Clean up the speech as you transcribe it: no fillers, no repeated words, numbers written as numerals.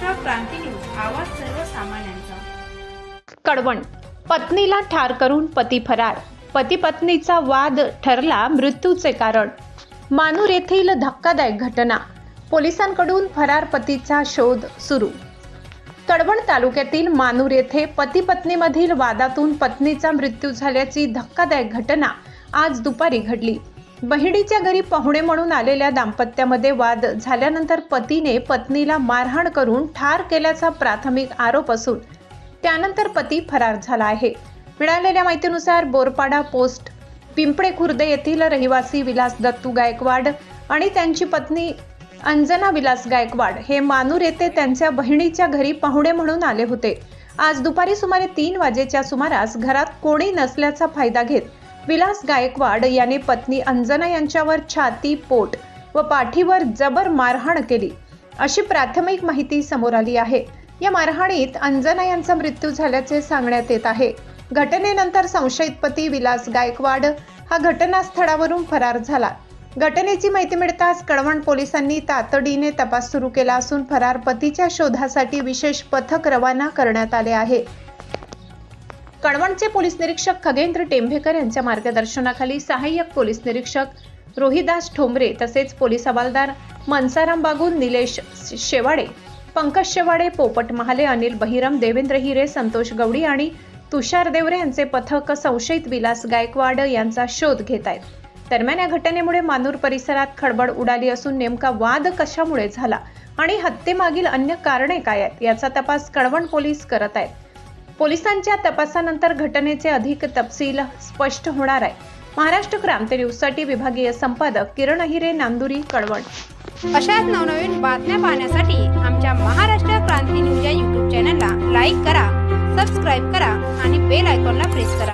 महाराष्ट्र क्रांती news, आवाज सर्वसामान्यांचा। कडवण, पत्नीला ठार करून पती फरार, पती पत्नीचा वाद ठरला मृत्यूचे कारण। मानूर येथील धक्कादायक घटना, पोलिसांकडून फरार पतीचा शोध सुरू। कडवण तालुक्यातील मानूर येथे पती पत्नीमधील वादातून पत्नीचा मृत्यू झाल्याची धक्कादायक घटना आज दुपारी घडली। बहिणीच्या घरी पाहुणे म्हणून आलेल्या दाम्पत्यामध्ये वाद झाल्यानंतर पतीने पत्नीला मारहाण करून ठार केल्याचा प्राथमिक आरोप असून त्यानंतर पती फरार झाला आहे। मिळालेल्या माहितीनुसार बोरपाडा पोस्ट पिंपळे खुर्द येथील रहिवासी विलास दत्तू गायकवाड आणि त्यांची पत्नी अंजना विलास गायकवाड हे मानूर येथे त्यांच्या बहिणीच्या घरी पाहुणे म्हणून आले होते। आज दुपारी सुमारे 3 वाजेच्या सुमारास घरात कोणी नसल्याचा फायदा घेत विलास गायकवाड याने पत्नी अंजना यांच्यावर छाती, पोट व पाठीवर जबर मारहाण केली अशी प्राथमिक माहिती समोर आली आहे। या मारहाणीत अंजना यांचा मृत्यू झाल्याचे सांगण्यात येत आहे। घटनेनंतर संशयित पती विलास गायकवाड हा घटनास्थळावरून फरार झाला। घटनेची माहिती मिळताच कडवण पोलिसांनी तातडीने तपास सुरू केला असून फरार पतीच्या शोधासाठी विशेष पथक रवाना करण्यात आले आहे। कडवणचे पोलीस निरीक्षक खगेंद्र टेंभेकर यांच्या मार्गदर्शनाखाली सहाय्यक पोलीस निरीक्षक रोहिदास ठोंबरे तसेच पोलीस हवालदार मनसाराम बागुल, निलेश शेवाडे, पंकज शेवाडे, पोपट महाले, अनिल बहिरम, देवेंद्र हिरे, संतोष गवडी आणि तुषार देवरे यांचे पथक संशयित विलास गायकवाड यांचा शोध घेत आहेत। दरम्यान या घटनेमुळे मानूर परिसरात खळबळ उडाली असून नेमका वाद कशामुळे झाला आणि हत्येमागील अन्य कारणे काय आहेत याचा तपास कडवण पोलीस करत आहेत। पोलिसांच्या तपासानंतर घटनेचे अधिक तपशील स्पष्ट होणार आहे। महाराष्ट्र क्रांती न्यूजसाठी विभागीय संपादक किरण अहिरे, नांदुरी, कडवण। अशाच नवनवीन बातम्या पाहण्यासाठी आमच्या महाराष्ट्र क्रांती न्यूज या YouTube चॅनलला लाईक करा, सबस्क्राईब करा आणि बेल आयकॉनला प्रेस करा।